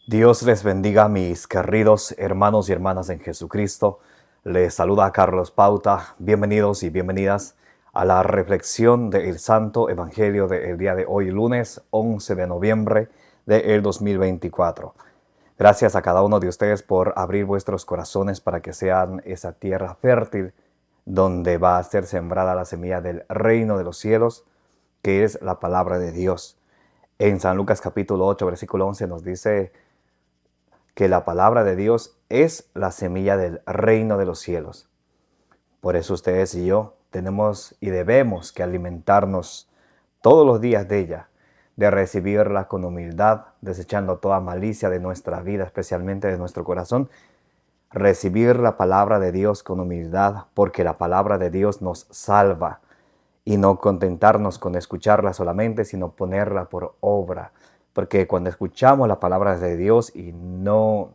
Dios les bendiga, mis queridos hermanos y hermanas en Jesucristo. Les saluda Carlos Pauta. Bienvenidos y bienvenidas a la reflexión del Santo Evangelio del día de hoy, lunes 11 de noviembre del 2024. Gracias a cada uno de ustedes por abrir vuestros corazones para que sean esa tierra fértil donde va a ser sembrada la semilla del reino de los cielos, que es la palabra de Dios. En San Lucas capítulo 8, versículo 11 nos dice que la palabra de Dios es la semilla del reino de los cielos. Por eso ustedes y yo tenemos y debemos que alimentarnos todos los días de ella, de recibirla con humildad, desechando toda malicia de nuestra vida, especialmente de nuestro corazón. Recibir la palabra de Dios con humildad, porque la palabra de Dios nos salva, y no contentarnos con escucharla solamente, sino ponerla por obra. Porque cuando escuchamos la palabra de Dios y no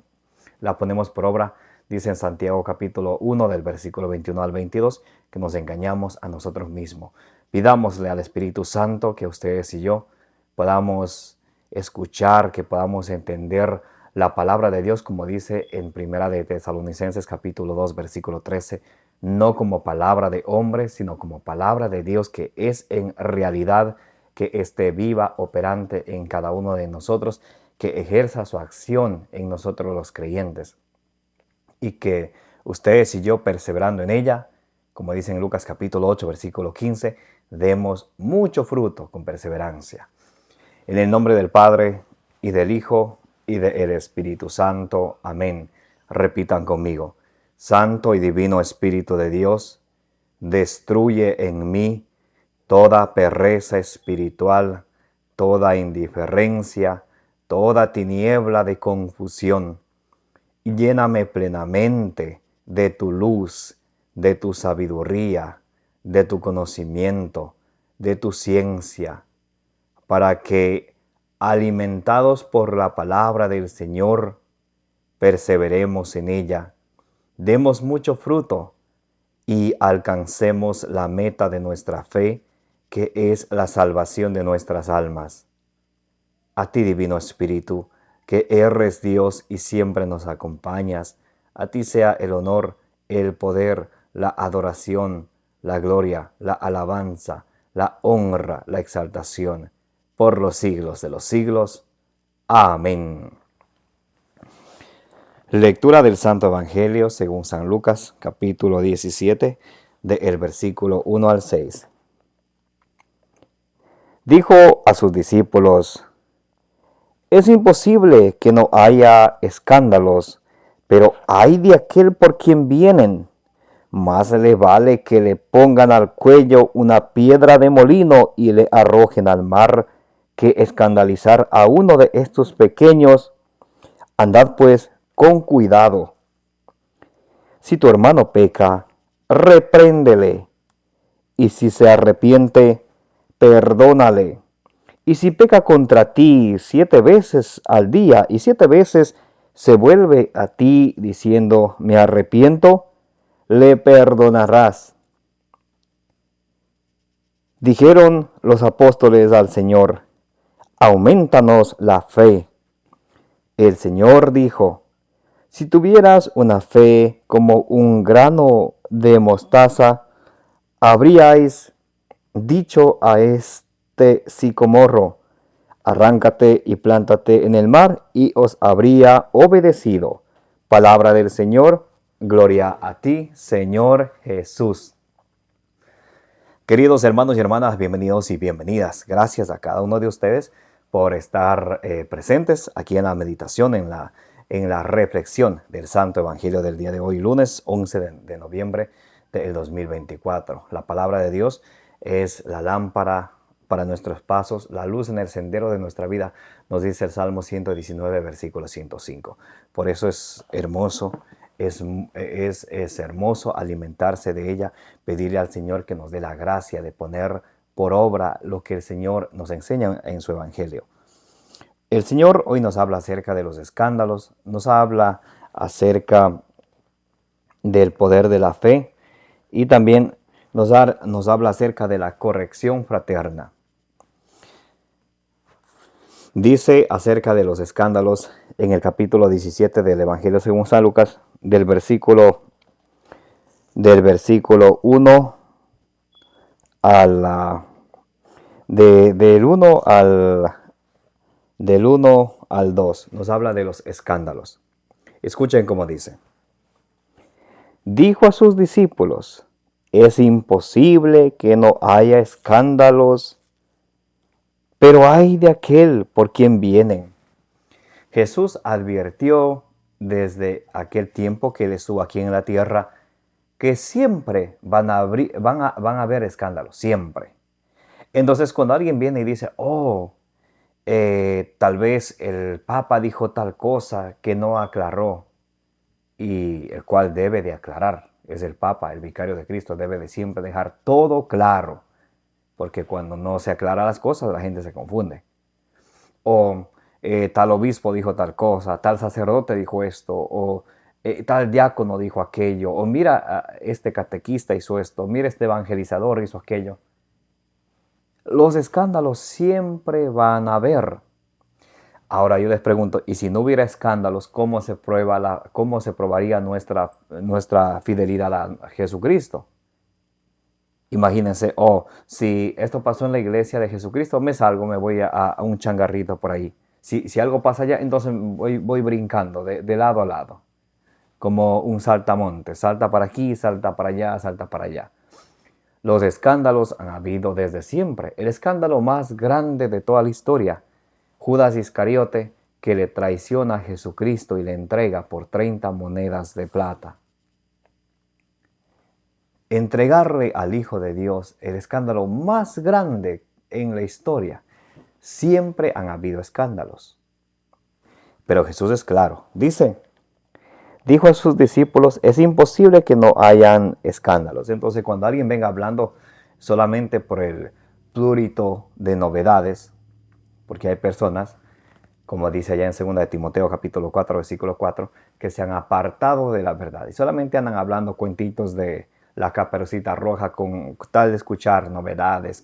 la ponemos por obra, dice en Santiago capítulo 1 del versículo 21 al 22, que nos engañamos a nosotros mismos. Pidámosle al Espíritu Santo que ustedes y yo podamos escuchar, que podamos entender la palabra de Dios, como dice en Primera de Tesalonicenses capítulo 2 versículo 13, no como palabra de hombre, sino como palabra de Dios, que es en realidad, que esté viva, operante en cada uno de nosotros, que ejerza su acción en nosotros los creyentes, y que ustedes y yo, perseverando en ella, como dice en Lucas capítulo 8 versículo 15, demos mucho fruto con perseverancia. En el nombre del Padre, y del Hijo, y del Espíritu Santo. Amén. Repitan conmigo: Santo y divino Espíritu de Dios, destruye en mí toda pereza espiritual, toda indiferencia, toda tiniebla de confusión. Lléname plenamente de tu luz, de tu sabiduría, de tu conocimiento, de tu ciencia, para que, alimentados por la palabra del Señor, perseveremos en ella, demos mucho fruto y alcancemos la meta de nuestra fe, que es la salvación de nuestras almas. A ti, Divino Espíritu, que eres Dios y siempre nos acompañas, a ti sea el honor, el poder, la adoración, la gloria, la alabanza, la honra, la exaltación, por los siglos de los siglos. Amén. Lectura del Santo Evangelio según San Lucas, capítulo 17, del versículo 1 al 6. Dijo a sus discípulos: es imposible que no haya escándalos, pero ay de aquel por quien vienen. Más le vale que le pongan al cuello una piedra de molino y le arrojen al mar, que escandalizar a uno de estos pequeños. Andad pues con cuidado. Si tu hermano peca, repréndele, y si se arrepiente, perdónale. Y si peca contra ti 7 veces al día y 7 veces se vuelve a ti diciendo: me arrepiento, le perdonarás. Dijeron los apóstoles al Señor: aumentanos la fe. El Señor dijo: si tuvieras una fe como un grano de mostaza, habríais dicho a este sicomoro: arráncate y plántate en el mar, y os habría obedecido. Palabra del Señor. Gloria a ti, Señor Jesús. Queridos hermanos y hermanas, bienvenidos y bienvenidas. Gracias a cada uno de ustedes por estar presentes aquí en la meditación, en la reflexión del Santo Evangelio del día de hoy, lunes 11 de noviembre del 2024. La palabra de Dios es la lámpara para nuestros pasos, la luz en el sendero de nuestra vida, nos dice el Salmo 119, versículo 105. Por eso es hermoso, es hermoso alimentarse de ella, pedirle al Señor que nos dé la gracia de poner por obra lo que el Señor nos enseña en su Evangelio. El Señor hoy nos habla acerca de los escándalos, nos habla acerca del poder de la fe, y también nos habla acerca de la corrección fraterna. Dice acerca de los escándalos: en el capítulo 17 del Evangelio según San Lucas, del versículo 1 a la, del 1 al 2, nos habla de los escándalos. Escuchen cómo dice. Dijo a sus discípulos, es imposible que no haya escándalos, pero ay de aquel por quien vienen. Jesús advirtió desde aquel tiempo que él estuvo aquí en la tierra que siempre van a haber escándalos, siempre. Entonces cuando alguien viene y dice, tal vez el Papa dijo tal cosa que no aclaró, y el cual debe de aclarar, es el Papa, el vicario de Cristo, debe de siempre dejar todo claro, porque cuando no se aclaran las cosas la gente se confunde. O tal obispo dijo tal cosa, tal sacerdote dijo esto, o tal diácono dijo aquello, o mira, este catequista hizo esto, mira, este evangelizador hizo aquello. Los escándalos siempre van a haber. Ahora yo les pregunto, ¿y si no hubiera escándalos, cómo se probaría nuestra fidelidad a Jesucristo? Imagínense, si esto pasó en la iglesia de Jesucristo, me salgo, me voy a un changarrito por ahí. Si algo pasa allá, entonces voy brincando de lado a lado, como un saltamontes, salta para aquí, salta para allá, salta para allá. Los escándalos han habido desde siempre. El escándalo más grande de toda la historia, Judas Iscariote, que le traiciona a Jesucristo y le entrega por 30 monedas de plata. Entregarle al Hijo de Dios, el escándalo más grande en la historia. Siempre han habido escándalos. Pero Jesús es claro. Dijo a sus discípulos, es imposible que no hayan escándalos. Entonces, cuando alguien venga hablando solamente por el plurito de novedades, porque hay personas, como dice allá en 2 de Timoteo capítulo 4, versículo 4, que se han apartado de la verdad y solamente andan hablando cuentitos de la Caperucita Roja con tal de escuchar novedades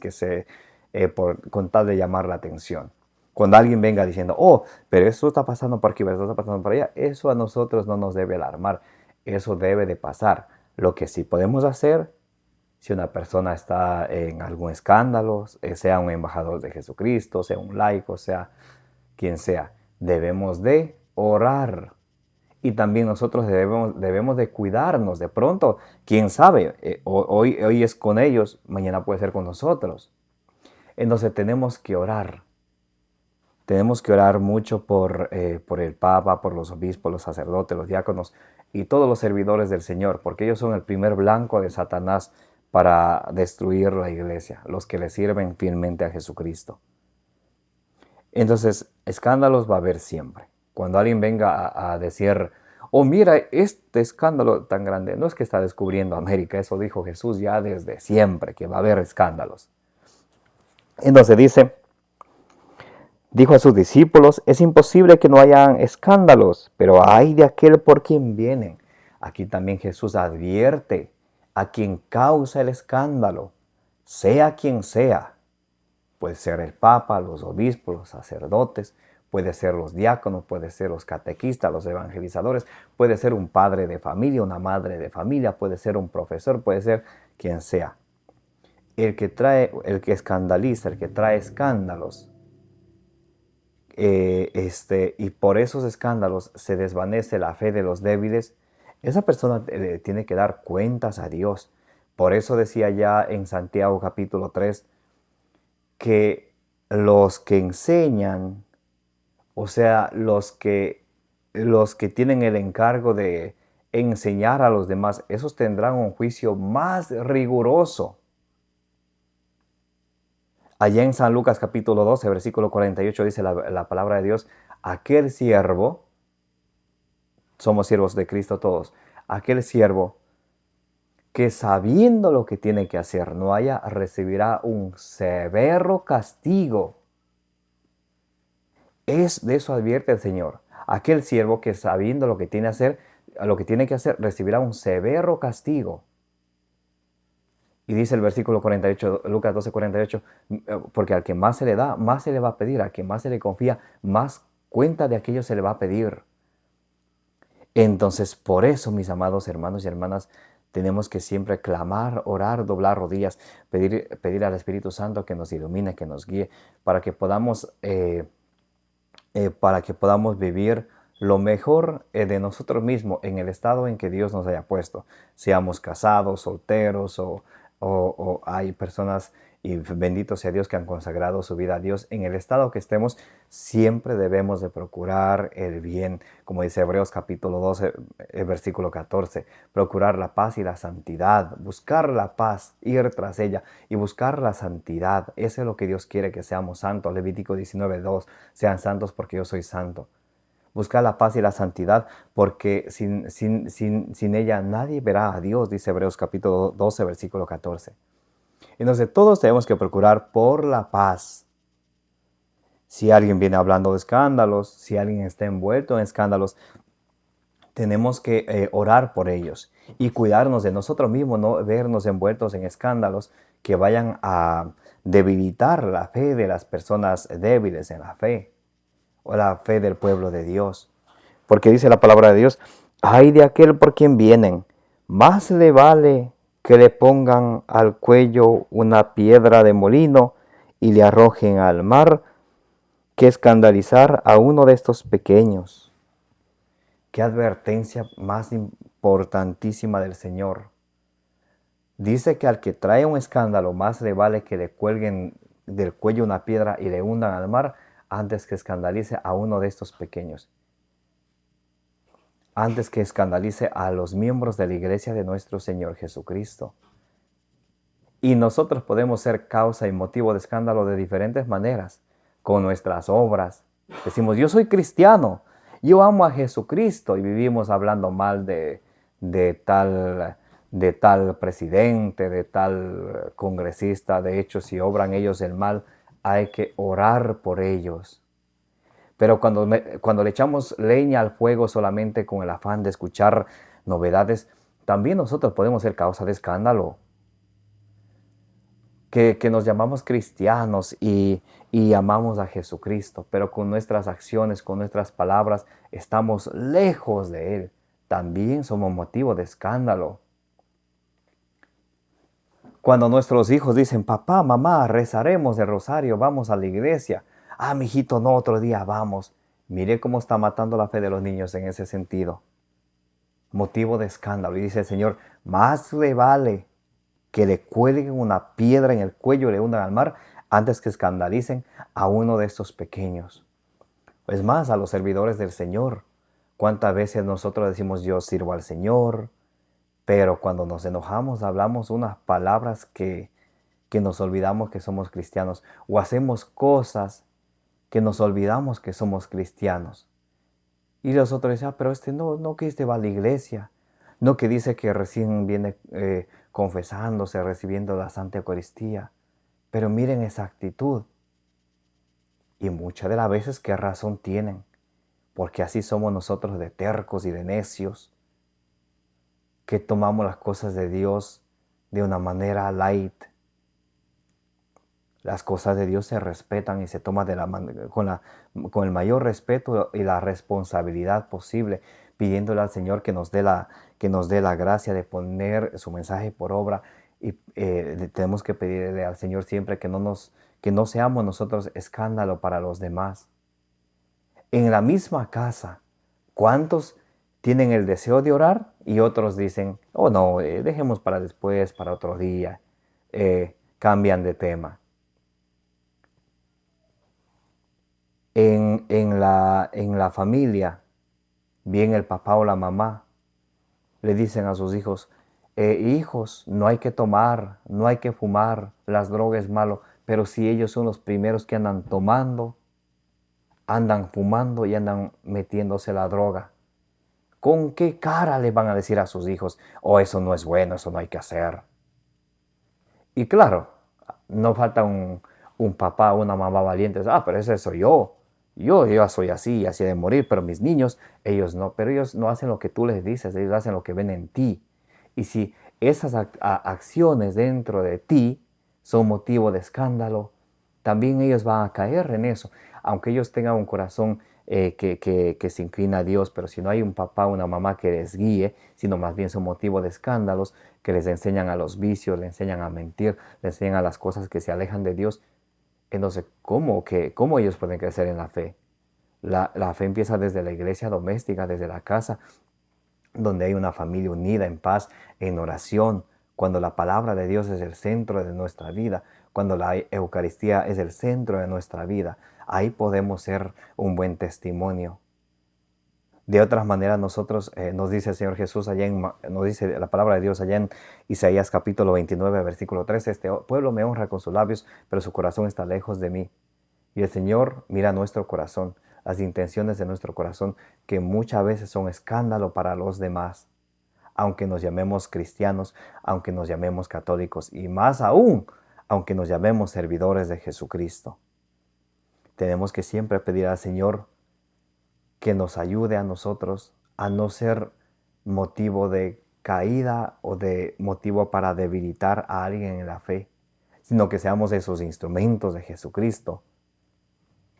con tal de llamar la atención. Cuando alguien venga diciendo, pero esto está pasando por aquí, pero esto está pasando por allá, eso a nosotros no nos debe alarmar. Eso debe de pasar. Lo que sí podemos hacer, si una persona está en algún escándalo, sea un embajador de Jesucristo, sea un laico, sea quien sea, debemos de orar. Y también nosotros debemos de cuidarnos. De pronto, quién sabe, hoy es con ellos, mañana puede ser con nosotros. Entonces tenemos que orar. Tenemos que orar mucho por el Papa, por los obispos, los sacerdotes, los diáconos y todos los servidores del Señor, porque ellos son el primer blanco de Satanás para destruir la iglesia, los que le sirven fielmente a Jesucristo. Entonces, escándalos va a haber siempre. Cuando alguien venga a decir, mira, este escándalo tan grande, no es que está descubriendo América, eso dijo Jesús ya desde siempre, que va a haber escándalos. Entonces dijo a sus discípulos, es imposible que no hayan escándalos, pero ay de aquel por quien vienen. Aquí también Jesús advierte a quien causa el escándalo, sea quien sea. Puede ser el Papa, los obispos, los sacerdotes, puede ser los diáconos, puede ser los catequistas, los evangelizadores, puede ser un padre de familia, una madre de familia, puede ser un profesor, puede ser quien sea. El que escandaliza, el que trae escándalos, y por esos escándalos se desvanece la fe de los débiles, esa persona tiene que dar cuentas a Dios. Por eso decía ya en Santiago capítulo 3, que los que enseñan, o sea, los que tienen el encargo de enseñar a los demás, esos tendrán un juicio más riguroso. Allá en San Lucas capítulo 12, versículo 48 dice la palabra de Dios, aquel siervo, somos siervos de Cristo todos, aquel siervo que sabiendo lo que tiene que hacer no haya, recibirá un severo castigo. De eso advierte el Señor. Aquel siervo que sabiendo lo que tiene que hacer, recibirá un severo castigo. Y dice el versículo 48, Lucas 12, 48, porque al que más se le da, más se le va a pedir, al que más se le confía, más cuenta de aquello se le va a pedir. Entonces, por eso, mis amados hermanos y hermanas, tenemos que siempre clamar, orar, doblar rodillas, pedir al Espíritu Santo que nos ilumine, que nos guíe, para que podamos vivir lo mejor de nosotros mismos en el estado en que Dios nos haya puesto. Seamos casados, solteros o hay personas, y bendito sea Dios, que han consagrado su vida a Dios. En el estado que estemos, siempre debemos de procurar el bien, como dice Hebreos capítulo 12, versículo 14, procurar la paz y la santidad, buscar la paz, ir tras ella y buscar la santidad. Eso es lo que Dios quiere, que seamos santos. Levítico 19:2, sean santos porque yo soy santo. Buscar la paz y la santidad, porque sin ella nadie verá a Dios, dice Hebreos capítulo 12, versículo 14. Entonces todos tenemos que procurar por la paz. Si alguien viene hablando de escándalos, si alguien está envuelto en escándalos, tenemos que orar por ellos y cuidarnos de nosotros mismos, no vernos envueltos en escándalos que vayan a debilitar la fe de las personas débiles en la fe o la fe del pueblo de Dios. Porque dice la palabra de Dios, ay de aquel por quien vienen, más le vale que le pongan al cuello una piedra de molino y le arrojen al mar, que escandalizar a uno de estos pequeños. Qué advertencia más importantísima del Señor. Dice que al que trae un escándalo, más le vale que le cuelguen del cuello una piedra y le hundan al mar, antes que escandalice a uno de estos pequeños. Antes que escandalice a los miembros de la iglesia de nuestro Señor Jesucristo. Y nosotros podemos ser causa y motivo de escándalo de diferentes maneras, con nuestras obras. Decimos, yo soy cristiano, yo amo a Jesucristo, y vivimos hablando mal de tal presidente, de tal congresista. De hecho, si obran ellos el mal, hay que orar por ellos. Pero cuando le echamos leña al fuego solamente con el afán de escuchar novedades, también nosotros podemos ser causa de escándalo. Que nos llamamos cristianos y amamos a Jesucristo, pero con nuestras acciones, con nuestras palabras, estamos lejos de Él. También somos motivo de escándalo. Cuando nuestros hijos dicen, papá, mamá, rezaremos el rosario, vamos a la iglesia. Ah, mijito, no, otro día vamos. Mire cómo está matando la fe de los niños en ese sentido. Motivo de escándalo. Y dice el Señor, más le vale que le cuelguen una piedra en el cuello y le hundan al mar, antes que escandalicen a uno de estos pequeños. Es más, a los servidores del Señor. ¿Cuántas veces nosotros decimos, yo sirvo al Señor? Pero cuando nos enojamos, hablamos unas palabras que nos olvidamos que somos cristianos. O hacemos cosas que nos olvidamos que somos cristianos. Y los otros dicen, pero no que va a la iglesia. No que dice que recién viene confesándose, recibiendo la Santa Eucaristía. Pero miren esa actitud. Y muchas de las veces, ¿qué razón tienen? Porque así somos nosotros, de tercos y de necios, que tomamos las cosas de Dios de una manera light. Las cosas de Dios se respetan y se toman con el mayor respeto y la responsabilidad posible, pidiéndole al Señor que nos dé la gracia de poner su mensaje por obra. Y tenemos que pedirle al Señor siempre que no seamos nosotros escándalo para los demás. En la misma casa, ¿cuántos tienen el deseo de orar? Y otros dicen, oh no, dejemos para después, para otro día. Cambian de tema. En la familia, bien el papá o la mamá le dicen a sus hijos, hijos, no hay que tomar, no hay que fumar, las drogas es malo. Pero si ellos son los primeros que andan tomando, andan fumando y andan metiéndose la droga, ¿con qué cara le van a decir a sus hijos, oh, eso no es bueno, eso no hay que hacer? Y claro, no falta un papá o una mamá valientes, pero ese soy yo. Yo ya soy así de morir, pero mis niños, ellos no. Pero ellos no hacen lo que tú les dices, ellos hacen lo que ven en ti. Y si esas acciones dentro de ti son motivo de escándalo, también ellos van a caer en eso. Aunque ellos tengan un corazón que se inclina a Dios, pero si no hay un papá o una mamá que les guíe, sino más bien son motivo de escándalos, que les enseñan a los vicios, les enseñan a mentir, les enseñan a las cosas que se alejan de Dios, entonces, ¿cómo ellos pueden crecer en la fe? La fe empieza desde la iglesia doméstica, desde la casa, donde hay una familia unida en paz, en oración, cuando la palabra de Dios es el centro de nuestra vida, cuando la Eucaristía es el centro de nuestra vida. Ahí podemos ser un buen testimonio. De otras maneras, nosotros, nos dice el Señor Jesús, nos dice la palabra de Dios allá en Isaías capítulo 29, versículo 13, este pueblo me honra con sus labios, pero su corazón está lejos de mí. Y el Señor mira nuestro corazón, las intenciones de nuestro corazón, que muchas veces son escándalo para los demás, aunque nos llamemos cristianos, aunque nos llamemos católicos, y más aún, aunque nos llamemos servidores de Jesucristo. Tenemos que siempre pedir al Señor que nos ayude a nosotros a no ser motivo de caída o de motivo para debilitar a alguien en la fe, sino que seamos esos instrumentos de Jesucristo,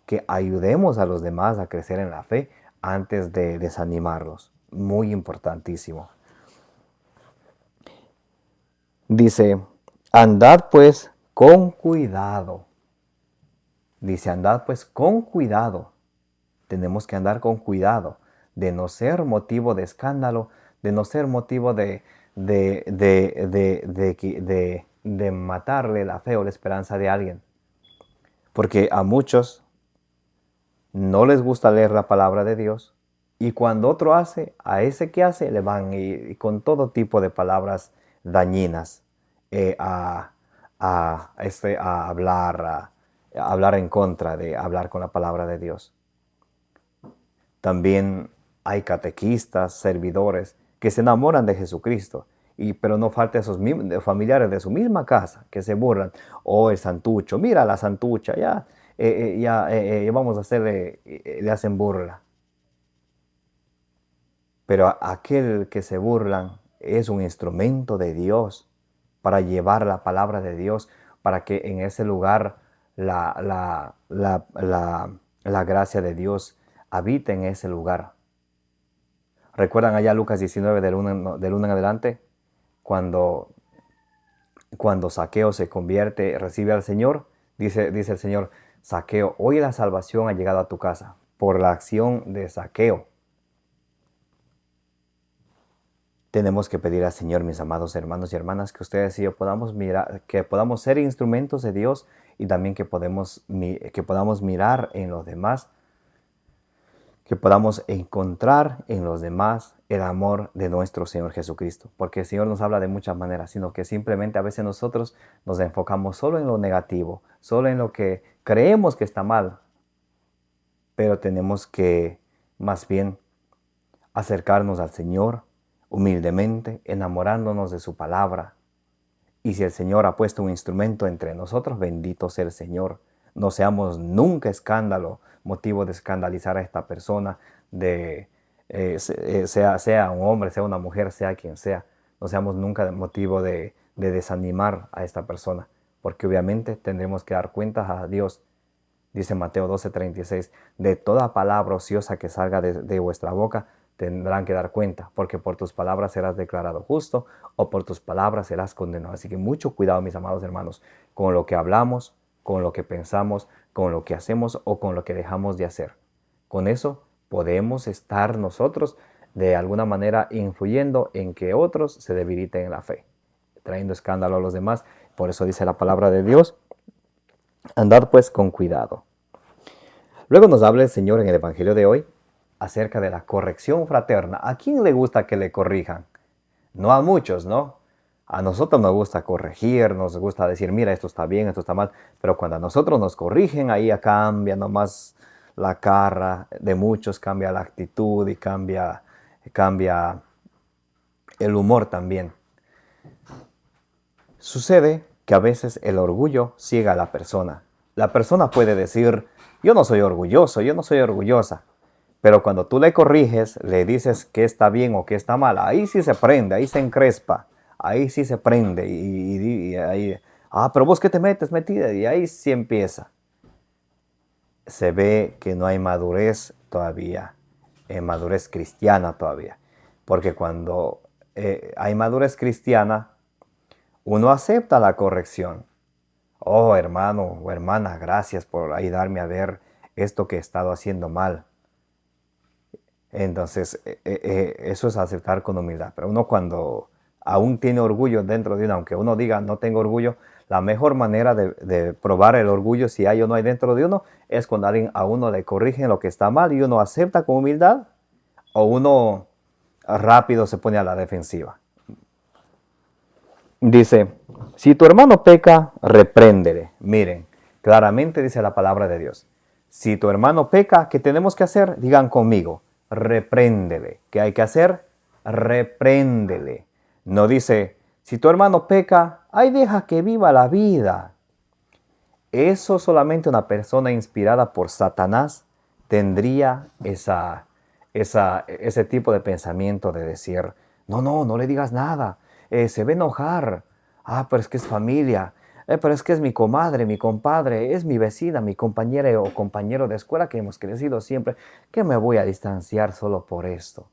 que ayudemos a los demás a crecer en la fe antes de desanimarlos. Muy importantísimo. Dice, andad pues con cuidado. Dice, andad pues con cuidado. Tenemos que andar con cuidado de no ser motivo de escándalo, de no ser motivo de matarle la fe o la esperanza de alguien. Porque a muchos no les gusta leer la palabra de Dios, y cuando otro hace, a ese que hace, le van y con todo tipo de palabras dañinas a hablar en contra de hablar con la palabra de Dios. También hay catequistas, servidores, que se enamoran de Jesucristo, pero no falta esos familiares de su misma casa que se burlan. Oh, el santucho, mira la santucha, ya vamos a hacerle, le hacen burla. Pero aquel que se burlan es un instrumento de Dios para llevar la palabra de Dios, para que en ese lugar la gracia de Dios habite en ese lugar. ¿Recuerdan allá Lucas 19 del 1 en adelante? Cuando Zaqueo se convierte, recibe al Señor, dice el Señor, Zaqueo, hoy la salvación ha llegado a tu casa por la acción de Zaqueo. Tenemos que pedir al Señor, mis amados hermanos y hermanas, que ustedes y yo podamos ser instrumentos de Dios, y también que podamos mirar en los demás, que podamos encontrar en los demás el amor de nuestro Señor Jesucristo. Porque el Señor nos habla de muchas maneras, sino que simplemente a veces nosotros nos enfocamos solo en lo negativo, solo en lo que creemos que está mal. Pero tenemos que más bien acercarnos al Señor humildemente, enamorándonos de su palabra. Y si el Señor ha puesto un instrumento entre nosotros, bendito sea el Señor. No seamos nunca escándalo, motivo de escandalizar a esta persona, sea un hombre, sea una mujer, sea quien sea. No seamos nunca motivo de desanimar a esta persona, porque obviamente tendremos que dar cuentas a Dios. Dice Mateo 12:36, de toda palabra ociosa que salga de vuestra boca, tendrán que dar cuenta, porque por tus palabras serás declarado justo o por tus palabras serás condenado. Así que mucho cuidado, mis amados hermanos, con lo que hablamos, con lo que pensamos, con lo que hacemos o con lo que dejamos de hacer. Con eso podemos estar nosotros de alguna manera influyendo en que otros se debiliten en la fe, trayendo escándalo a los demás. Por eso dice la palabra de Dios, andad pues con cuidado. Luego nos habla el Señor en el Evangelio de hoy acerca de la corrección fraterna. ¿A quién le gusta que le corrijan? No a muchos, ¿no? A nosotros nos gusta corregir, nos gusta decir, mira, esto está bien, esto está mal. Pero cuando a nosotros nos corrigen, ahí ya cambia nomás la cara de muchos, cambia la actitud y cambia el humor también. Sucede que a veces el orgullo ciega a la persona. La persona puede decir, yo no soy orgulloso, yo no soy orgullosa. Pero cuando tú le corriges, le dices que está bien o que está mal, ahí sí se prende, ahí se encrespa, ahí sí se prende y ahí, pero vos qué te metes metida, y ahí sí empieza. se ve que no hay madurez todavía, madurez cristiana todavía. Porque cuando hay madurez cristiana, uno acepta la corrección. Oh, hermano o hermana, gracias por ayudarme a ver esto que he estado haciendo mal. Entonces, eso es aceptar con humildad. Pero uno cuando aún tiene orgullo dentro de uno, aunque uno diga no tengo orgullo, la mejor manera de probar el orgullo, si hay o no hay dentro de uno, es cuando alguien a uno le corrige lo que está mal y uno acepta con humildad, o uno rápido se pone a la defensiva. Dice, si tu hermano peca, repréndele. Miren, claramente dice la palabra de Dios. Si tu hermano peca, ¿qué tenemos que hacer? Digan conmigo, repréndele. ¿Qué hay que hacer? Repréndele. No dice, si tu hermano peca, ay, deja que viva la vida. Eso solamente una persona inspirada por Satanás tendría ese tipo de pensamiento de decir, no le digas nada, se va a enojar, pero es que es familia, pero es que es mi comadre, mi compadre, es mi vecina, mi compañera o compañero de escuela que hemos crecido siempre, que me voy a distanciar solo por esto.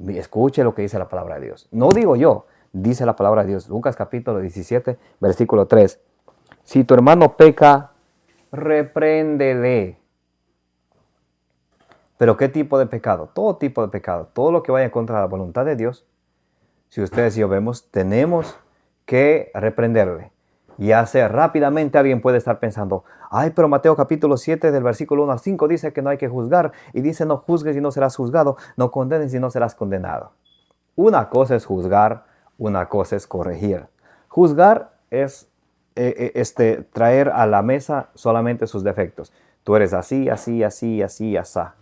Escuche lo que dice la palabra de Dios. No digo yo, dice la palabra de Dios. Lucas capítulo 17, versículo 3. Si tu hermano peca, repréndele. ¿Pero qué tipo de pecado? Todo tipo de pecado. Todo lo que vaya contra la voluntad de Dios. Si ustedes y yo vemos, tenemos que reprenderle. Y hace rápidamente alguien puede estar pensando, ay, pero Mateo capítulo 7 del versículo 1 al 5 dice que no hay que juzgar. Y dice, no juzgues y no serás juzgado. No condenes y no serás condenado. Una cosa es juzgar, una cosa es corregir. Juzgar es traer a la mesa solamente sus defectos. Tú eres así, así, así, así, asá.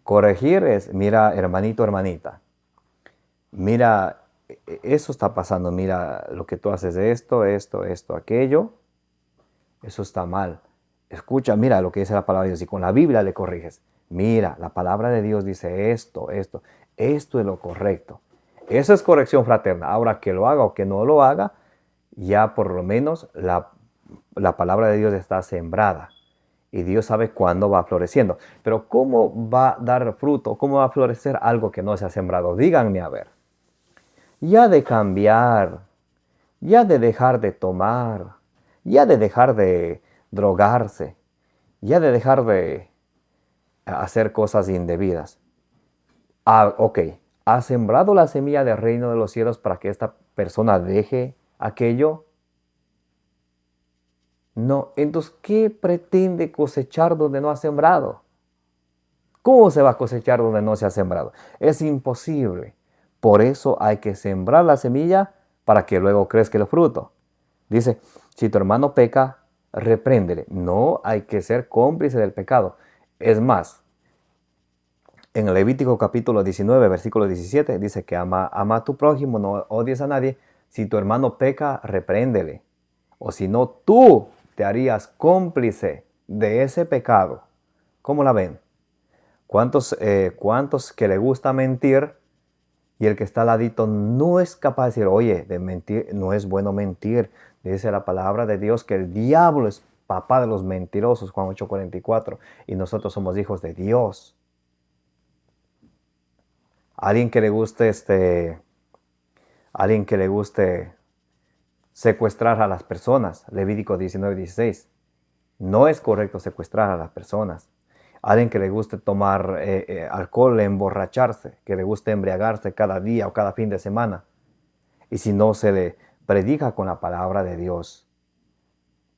Corregir es, mira, hermanito, hermanita, mira, eso está pasando, mira lo que tú haces de esto, aquello, eso está mal. Escucha, mira lo que dice la palabra de Dios y con la Biblia le corriges. Mira, la palabra de Dios dice esto es lo correcto. Eso es corrección fraterna. Ahora que lo haga o que no lo haga, ya por lo menos la palabra de Dios está sembrada. Y Dios sabe cuándo va floreciendo. Pero ¿cómo va a dar fruto? ¿Cómo va a florecer algo que no se ha sembrado? Díganme a ver. Ya de cambiar, ya de dejar de tomar, ya de dejar de drogarse, ya de dejar de hacer cosas indebidas. Ok, ¿ha sembrado la semilla del reino de los cielos para que esta persona deje aquello? No, entonces, ¿qué pretende cosechar donde no ha sembrado? ¿Cómo se va a cosechar donde no se ha sembrado? Es imposible. Por eso hay que sembrar la semilla para que luego crezca el fruto. Dice, si tu hermano peca, repréndele. No hay que ser cómplice del pecado. Es más, en el Levítico capítulo 19, versículo 17, dice que ama a tu prójimo, no odies a nadie. Si tu hermano peca, repréndele. O si no, tú te harías cómplice de ese pecado. ¿Cómo la ven? ¿Cuántos que le gusta mentir y el que está al ladito no es capaz de decir, oye, de mentir, no es bueno mentir? Dice la palabra de Dios que el diablo es papá de los mentirosos, Juan 8:44, y nosotros somos hijos de Dios. Alguien que le guste secuestrar a las personas, Levítico 19:16. No es correcto secuestrar a las personas. Alguien que le guste tomar alcohol, emborracharse, que le guste embriagarse cada día o cada fin de semana. Y si no se le predica con la palabra de Dios,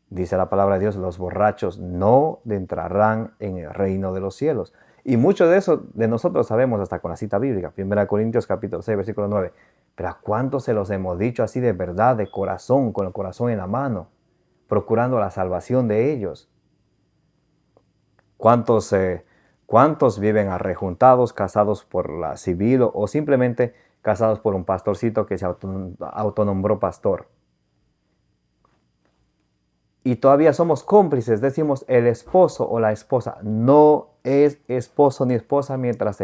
dice la palabra de Dios, los borrachos no entrarán en el reino de los cielos. Y mucho de eso de nosotros sabemos hasta con la cita bíblica, 1 Corintios capítulo 6, versículo 9. Pero ¿a cuántos se los hemos dicho así de verdad, de corazón, con el corazón en la mano, procurando la salvación de ellos? ¿Cuántos viven arrejuntados, casados por la civil o simplemente casados por un pastorcito que se autonombró pastor? Y todavía somos cómplices, decimos el esposo o la esposa. No es esposo ni esposa mientras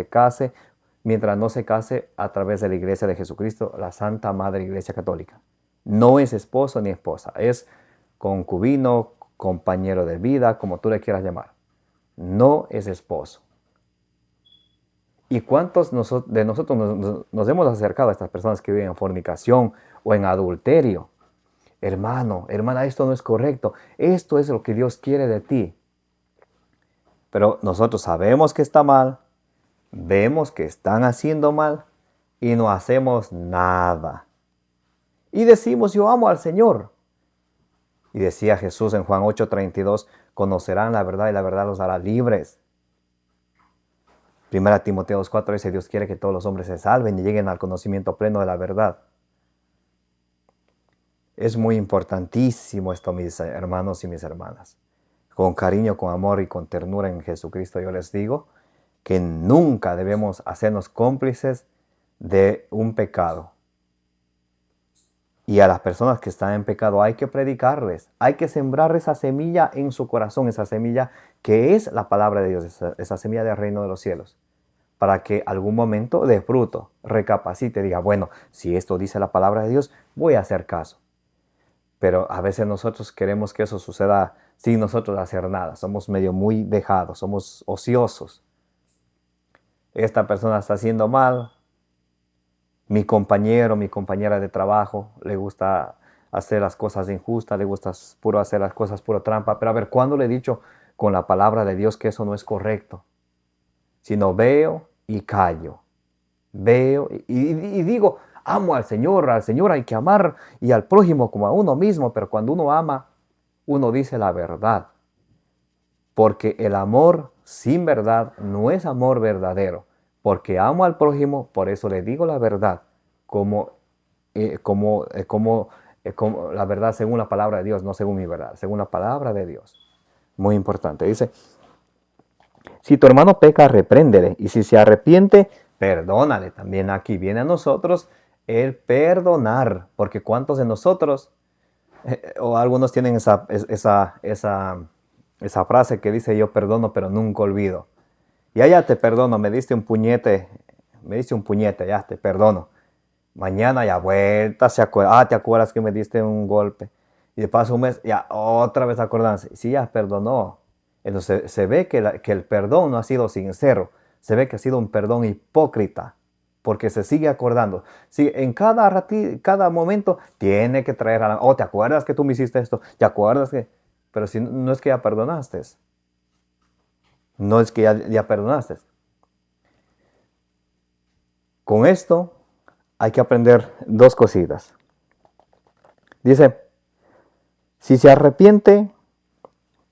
no se case a través de la Iglesia de Jesucristo, la Santa Madre Iglesia Católica. No es esposo ni esposa, es concubino, compañero de vida, como tú le quieras llamar. No es esposo. ¿Y cuántos de nosotros nos hemos acercado a estas personas que viven en fornicación o en adulterio? Hermano, hermana, esto no es correcto. Esto es lo que Dios quiere de ti. Pero nosotros sabemos que está mal, vemos que están haciendo mal y no hacemos nada. Y decimos, yo amo al Señor. Y decía Jesús en Juan 8:32, conocerán la verdad y la verdad los hará libres. 1 Timoteo 2:4 dice, Dios quiere que todos los hombres se salven y lleguen al conocimiento pleno de la verdad. Es muy importantísimo esto, mis hermanos y mis hermanas. Con cariño, con amor y con ternura en Jesucristo yo les digo que nunca debemos hacernos cómplices de un pecado. Y a las personas que están en pecado hay que predicarles, hay que sembrar esa semilla en su corazón, esa semilla que es la palabra de Dios, esa semilla del reino de los cielos, para que algún momento dé fruto, recapacite, diga, bueno, si esto dice la palabra de Dios, voy a hacer caso. Pero a veces nosotros queremos que eso suceda sin nosotros hacer nada, somos medio muy dejados, somos ociosos. Esta persona está haciendo mal. Mi compañero, mi compañera de trabajo, le gusta hacer las cosas injustas, le gusta puro hacer las cosas puro trampa. Pero a ver, ¿cuándo le he dicho con la palabra de Dios que eso no es correcto? Sino veo y callo. Veo y digo, amo al Señor hay que amar y al prójimo como a uno mismo. Pero cuando uno ama, uno dice la verdad. Porque el amor sin verdad no es amor verdadero. Porque amo al prójimo, por eso le digo la verdad, como la verdad según la palabra de Dios, no según mi verdad, según la palabra de Dios. Muy importante. Dice, si tu hermano peca, repréndele, y si se arrepiente, perdónale. También aquí viene a nosotros el perdonar, porque ¿cuántos de nosotros, o algunos tienen esa frase que dice, yo perdono, pero nunca olvido? Ya te perdono, me diste un puñete, ya te perdono. Mañana ya vuelta, te acuerdas que me diste un golpe. Y de paso un mes, ya otra vez acordanse. Sí, ya perdonó. Entonces se ve que el perdón no ha sido sincero. Se ve que ha sido un perdón hipócrita. Porque se sigue acordando. Sí, en cada momento tiene que traer a ¿te acuerdas que tú me hiciste esto? ¿Te acuerdas que? Pero si no es que ya perdonaste. No es que ya perdonaste. Con esto hay que aprender dos cositas. Dice, si se arrepiente,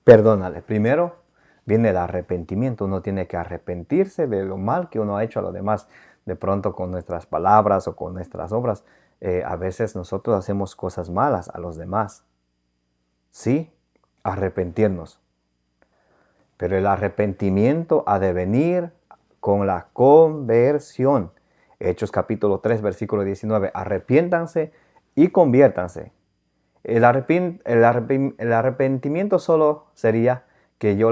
perdónale. Primero viene el arrepentimiento. Uno tiene que arrepentirse de lo mal que uno ha hecho a los demás. De pronto con nuestras palabras o con nuestras obras, a veces nosotros hacemos cosas malas a los demás. Sí, arrepentirnos. Pero el arrepentimiento ha de venir con la conversión. Hechos capítulo 3, versículo 19. Arrepiéntanse y conviértanse. El arrepentimiento solo sería que yo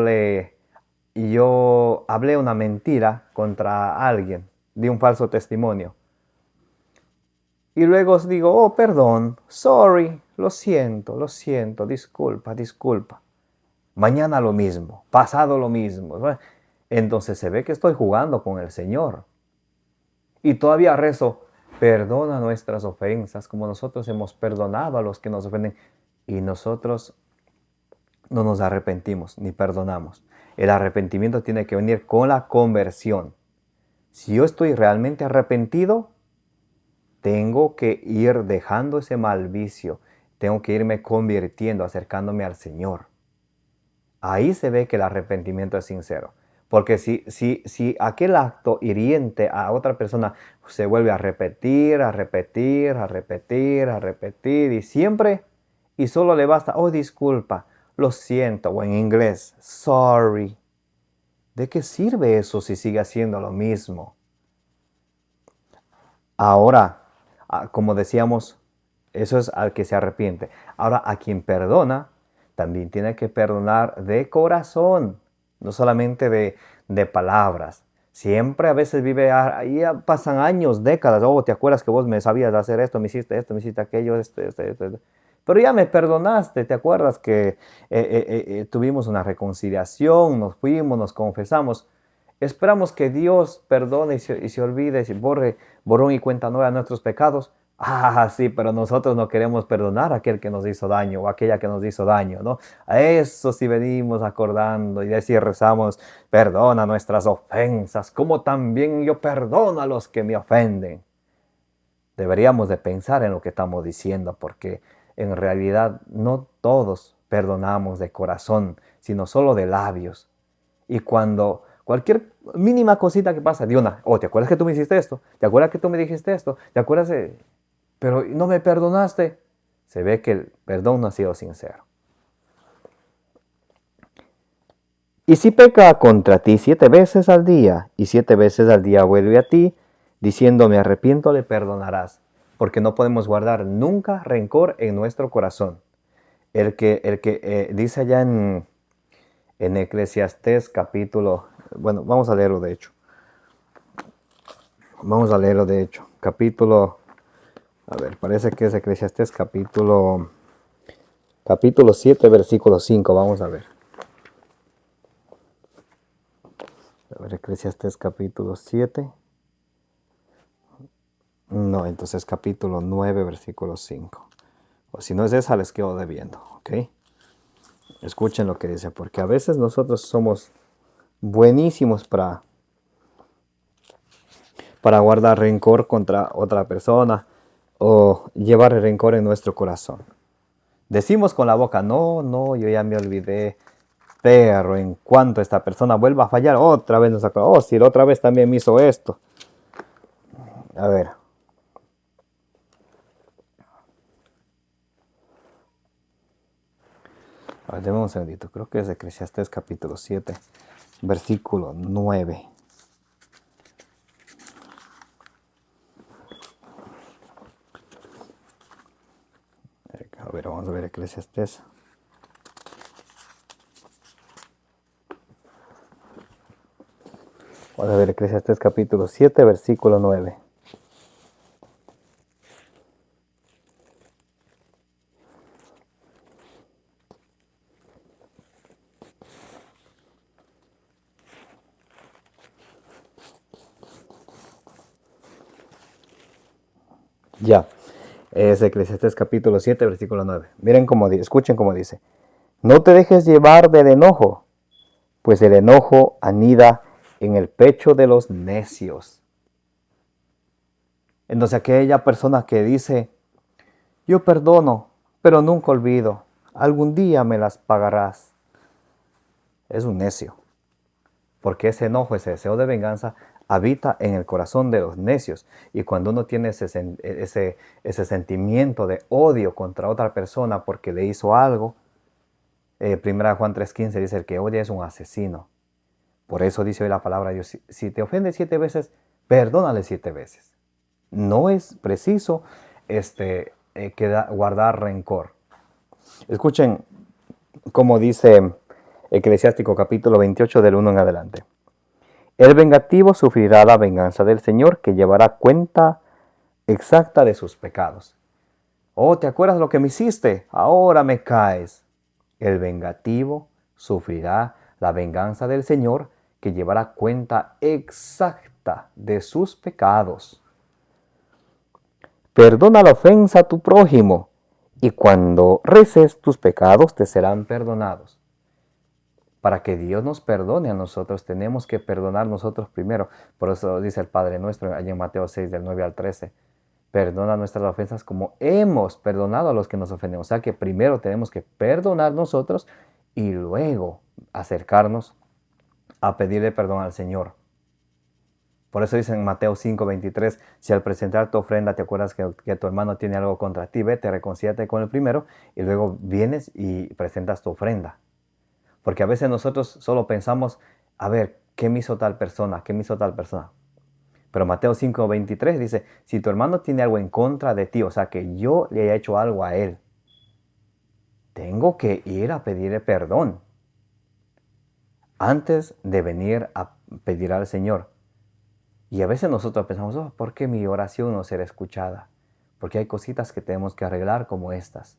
hablé una mentira contra alguien, di un falso testimonio. Y luego os digo, oh, perdón, sorry, lo siento, disculpa. Mañana lo mismo, pasado lo mismo. Entonces se ve que estoy jugando con el Señor. Y todavía rezo, perdona nuestras ofensas como nosotros hemos perdonado a los que nos ofenden. Y nosotros no nos arrepentimos ni perdonamos. El arrepentimiento tiene que venir con la conversión. Si yo estoy realmente arrepentido, tengo que ir dejando ese mal vicio. Tengo que irme convirtiendo, acercándome al Señor. Ahí se ve que el arrepentimiento es sincero. Porque si aquel acto hiriente a otra persona se vuelve a repetir y siempre, y solo le basta, oh, disculpa, lo siento, o en inglés, sorry. ¿De qué sirve eso si sigue haciendo lo mismo? Ahora, como decíamos, eso es al que se arrepiente. Ahora, a quien perdona, también tiene que perdonar de corazón, no solamente de palabras. Siempre a veces ahí pasan años, décadas. Oh, ¿te acuerdas que vos me sabías hacer esto, me hiciste aquello, esto? pero ya me perdonaste, ¿te acuerdas que tuvimos una reconciliación, nos fuimos, nos confesamos? Esperamos que Dios perdone y se olvide, y borre, borrón y cuenta nueva nuestros pecados. Ah, sí, pero nosotros no queremos perdonar a aquel que nos hizo daño o a aquella que nos hizo daño, ¿no? A eso sí venimos acordando y así rezamos, perdona nuestras ofensas, como también yo perdono a los que me ofenden. Deberíamos de pensar en lo que estamos diciendo, porque en realidad no todos perdonamos de corazón, sino solo de labios. Y cuando cualquier mínima cosita que pasa, de una, oh, ¿te acuerdas que tú me hiciste esto? ¿Te acuerdas que tú me dijiste esto? ¿Te acuerdas de... pero no me perdonaste? Se ve que el perdón no ha sido sincero. Y si peca contra ti 7 veces al día, y 7 veces al día vuelve a ti, diciendo me arrepiento, le perdonarás, porque no podemos guardar nunca rencor en nuestro corazón. El que dice allá en Eclesiastés capítulo, bueno, vamos a leerlo de hecho. Vamos a leerlo de hecho. Capítulo, a ver, parece que es Eclesiastés capítulo 7, versículo 5, vamos a ver. A ver, Eclesiastés capítulo 7. No, entonces capítulo 9, versículo 5. O si no es esa, les quedo debiendo, ¿ok? Escuchen lo que dice, porque a veces nosotros somos buenísimos para guardar rencor contra otra persona o llevar el rencor en nuestro corazón. Decimos con la boca, no, yo ya me olvidé, pero en cuanto esta persona vuelva a fallar, otra vez nos acordamos, si la otra vez también me hizo esto. A ver. A ver, déme un segundito, creo que es Eclesiastés capítulo 7, versículo 9. A ver, vamos a ver Eclesiastés. Vamos a ver Eclesiastés capítulo 7, versículo 9. Ya, es Eclesiastés capítulo 7, versículo 9. Miren cómo dice, escuchen cómo dice. No te dejes llevar del enojo, pues el enojo anida en el pecho de los necios. Entonces aquella persona que dice, yo perdono, pero nunca olvido, algún día me las pagarás, es un necio. Porque ese enojo, ese deseo de venganza, habita en el corazón de los necios. Y cuando uno tiene ese sentimiento de odio contra otra persona porque le hizo algo, 1 Juan 3:15 dice, el que odia es un asesino. Por eso dice hoy la palabra de Dios, si te ofende 7 veces, perdónale 7 veces. No es preciso guardar rencor. Escuchen cómo dice Eclesiástico capítulo 28 del 1 en adelante. El vengativo sufrirá la venganza del Señor, que llevará cuenta exacta de sus pecados. Oh, ¿te acuerdas lo que me hiciste? Ahora me caes. El vengativo sufrirá la venganza del Señor, que llevará cuenta exacta de sus pecados. Perdona la ofensa a tu prójimo, y cuando reces tus pecados te serán perdonados. Para que Dios nos perdone a nosotros, tenemos que perdonar nosotros primero. Por eso dice el Padre Nuestro, allá en Mateo 6, del 9 al 13. Perdona nuestras ofensas como hemos perdonado a los que nos ofenden. O sea que primero tenemos que perdonar nosotros y luego acercarnos a pedirle perdón al Señor. Por eso dice en Mateo 5:23, si al presentar tu ofrenda te acuerdas que tu hermano tiene algo contra ti, vete, reconcíliate con el primero y luego vienes y presentas tu ofrenda. Porque a veces nosotros solo pensamos, a ver, ¿qué me hizo tal persona? ¿Qué me hizo tal persona? Pero Mateo 5:23 dice, si tu hermano tiene algo en contra de ti, o sea, que yo le haya hecho algo a él, tengo que ir a pedirle perdón antes de venir a pedir al Señor. Y a veces nosotros pensamos, oh, ¿por qué mi oración no será escuchada? Porque hay cositas que tenemos que arreglar como estas.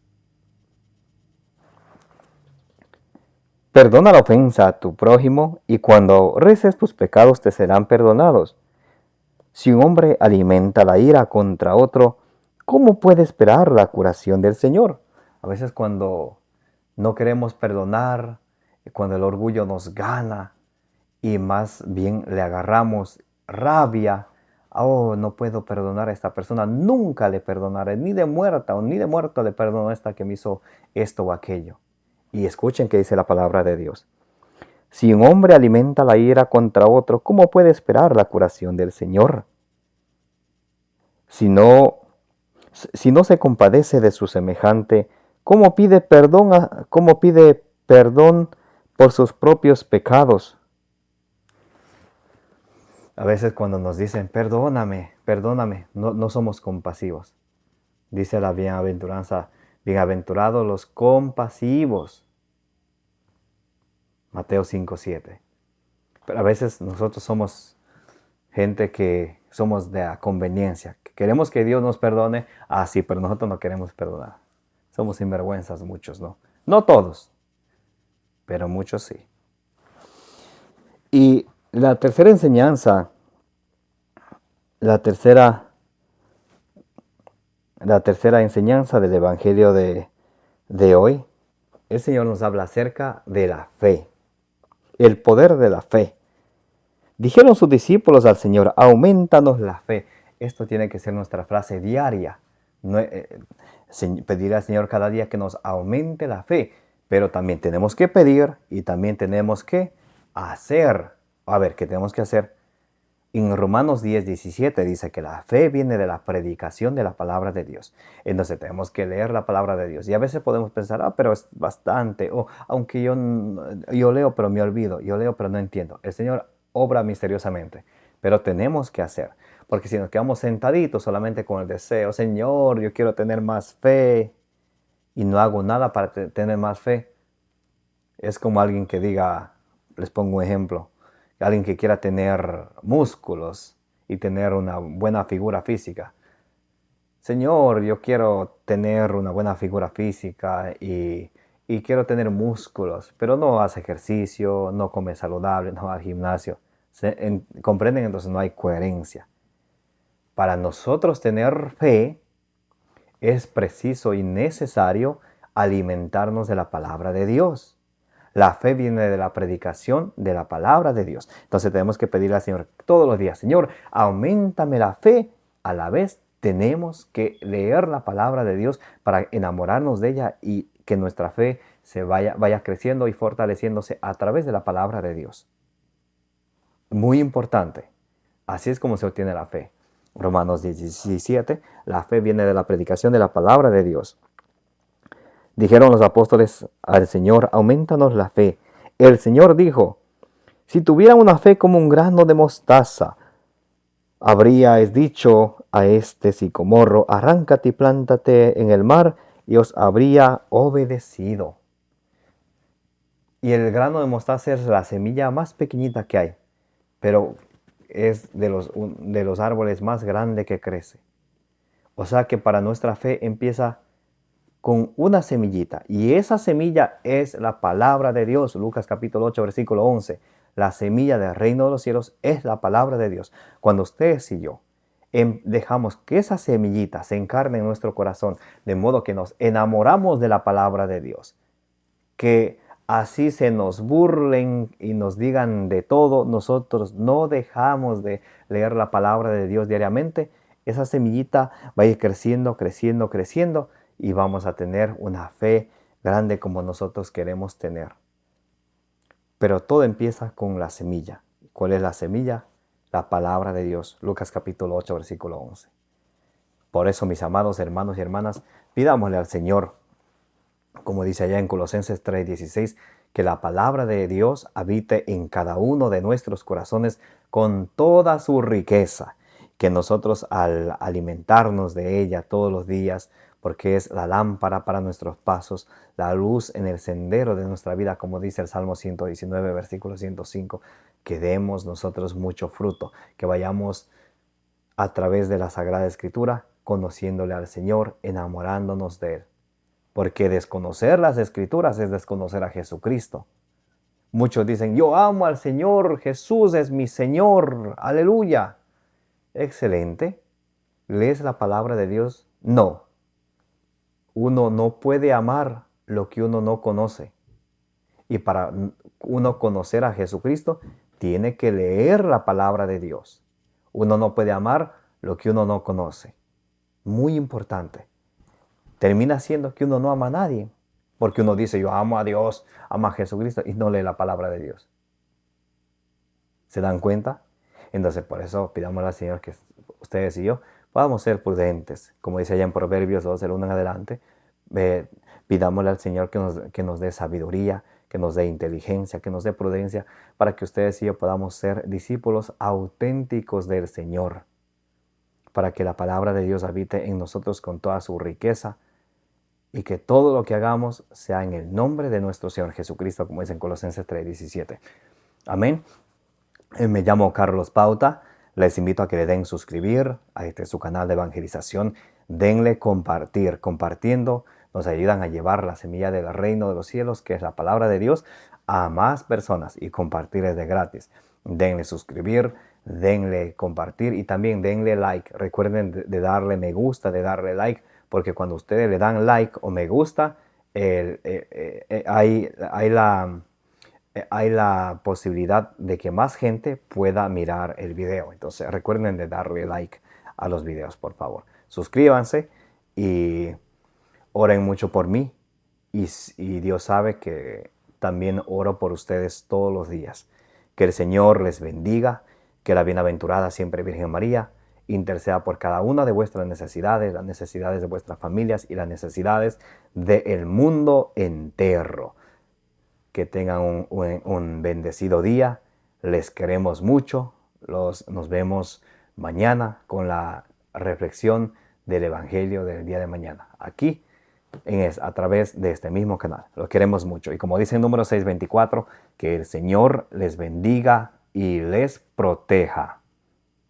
Perdona la ofensa a tu prójimo y cuando reces tus pecados te serán perdonados. Si un hombre alimenta la ira contra otro, ¿cómo puede esperar la curación del Señor? A veces cuando no queremos perdonar, cuando el orgullo nos gana y más bien le agarramos rabia, oh, no puedo perdonar a esta persona, nunca le perdonaré, ni de muerta o ni de muerto le perdono a esta que me hizo esto o aquello. Y escuchen qué dice la palabra de Dios. Si un hombre alimenta la ira contra otro, ¿cómo puede esperar la curación del Señor? Si no, si no se compadece de su semejante, cómo pide perdón por sus propios pecados? A veces cuando nos dicen, perdóname, perdóname, no somos compasivos. Dice la bienaventuranza, bienaventurados los compasivos. Mateo 5:7. Pero a veces nosotros somos gente que somos de la conveniencia. Que queremos que Dios nos perdone, sí, pero nosotros no queremos perdonar. Somos sinvergüenzas muchos, ¿no? No todos, pero muchos sí. Y la tercera enseñanza, la tercera enseñanza del Evangelio de hoy, el Señor nos habla acerca de la fe. El poder de la fe. Dijeron sus discípulos al Señor, aumentanos la fe. Esto tiene que ser nuestra frase diaria. Pedir al Señor cada día que nos aumente la fe. Pero también tenemos que pedir y también tenemos que hacer. A ver, ¿qué tenemos que hacer? En Romanos 10:17 dice que la fe viene de la predicación de la palabra de Dios. Entonces tenemos que leer la palabra de Dios. Y a veces podemos pensar, pero es bastante. O aunque yo leo, pero me olvido. Yo leo, pero no entiendo. El Señor obra misteriosamente. Pero tenemos que hacer. Porque si nos quedamos sentaditos solamente con el deseo, Señor, yo quiero tener más fe, y no hago nada para tener más fe, es como alguien que diga, les pongo un ejemplo, alguien que quiera tener músculos y tener una buena figura física. Señor, yo quiero tener una buena figura física y quiero tener músculos, pero no hace ejercicio, no come saludable, no va al gimnasio. ¿Comprenden? Entonces no hay coherencia. Para nosotros tener fe es preciso y necesario alimentarnos de la palabra de Dios. La fe viene de la predicación de la palabra de Dios. Entonces tenemos que pedirle al Señor todos los días, Señor, auméntame la fe. A la vez tenemos que leer la palabra de Dios para enamorarnos de ella y que nuestra fe se vaya creciendo y fortaleciéndose a través de la palabra de Dios. Muy importante. Así es como se obtiene la fe. Romanos 17, la fe viene de la predicación de la palabra de Dios. Dijeron los apóstoles al Señor, aumentanos la fe. El Señor dijo, si tuvieran una fe como un grano de mostaza, habríais dicho a este sicomorro, arráncate y plántate en el mar, y os habría obedecido. Y el grano de mostaza es la semilla más pequeñita que hay, pero es de los árboles más grandes que crece. O sea que para nuestra fe empieza con una semillita. Y esa semilla es la palabra de Dios. Lucas capítulo 8, versículo 11. La semilla del reino de los cielos es la palabra de Dios. Cuando ustedes y yo dejamos que esa semillita se encarne en nuestro corazón, de modo que nos enamoramos de la palabra de Dios, que así se nos burlen y nos digan de todo, nosotros no dejamos de leer la palabra de Dios diariamente, esa semillita va a ir creciendo, creciendo, creciendo, y vamos a tener una fe grande como nosotros queremos tener. Pero todo empieza con la semilla. ¿Cuál es la semilla? La palabra de Dios. Lucas capítulo 8, versículo 11. Por eso, mis amados hermanos y hermanas, pidámosle al Señor, como dice allá en Colosenses 3:16, que la palabra de Dios habite en cada uno de nuestros corazones con toda su riqueza, que nosotros al alimentarnos de ella todos los días, porque es la lámpara para nuestros pasos, la luz en el sendero de nuestra vida, como dice el Salmo 119, versículo 105, que demos nosotros mucho fruto, que vayamos a través de la Sagrada Escritura, conociéndole al Señor, enamorándonos de Él. Porque desconocer las Escrituras es desconocer a Jesucristo. Muchos dicen, yo amo al Señor, Jesús es mi Señor, aleluya. Excelente. ¿Lees la palabra de Dios? No. Uno no puede amar lo que uno no conoce. Y para uno conocer a Jesucristo, tiene que leer la palabra de Dios. Uno no puede amar lo que uno no conoce. Muy importante. Termina siendo que uno no ama a nadie. Porque uno dice, yo amo a Dios, amo a Jesucristo, y no lee la palabra de Dios. ¿Se dan cuenta? Entonces, por eso pidámosle al Señor que ustedes y yo podamos ser prudentes. Como dice allá en Proverbios 2, el 1 en adelante, pidámosle al Señor que nos dé sabiduría, que nos dé inteligencia, que nos dé prudencia, para que ustedes y yo podamos ser discípulos auténticos del Señor, para que la palabra de Dios habite en nosotros con toda su riqueza, y que todo lo que hagamos sea en el nombre de nuestro Señor Jesucristo, como dice en Colosenses 3:17. Amén. Me llamo Carlos Pauta. Les invito a que le den suscribir a su canal de evangelización. Denle compartir. Compartiendo nos ayudan a llevar la semilla del reino de los cielos, que es la palabra de Dios, a más personas, y compartir es de gratis. Denle suscribir, denle compartir y también denle like. Recuerden de darle me gusta, de darle like, porque cuando ustedes le dan like o me gusta, hay la posibilidad de que más gente pueda mirar el video. Entonces recuerden de darle like a los videos, por favor. Suscríbanse y oren mucho por mí. Y Dios sabe que también oro por ustedes todos los días. Que el Señor les bendiga, que la bienaventurada siempre Virgen María interceda por cada una de vuestras necesidades, las necesidades de vuestras familias y las necesidades del mundo entero. Que tengan un bendecido día. Les queremos mucho. Nos vemos mañana con la reflexión del Evangelio del día de mañana. Aquí, a través de este mismo canal. Los queremos mucho. Y como dice el número 624, que el Señor les bendiga y les proteja.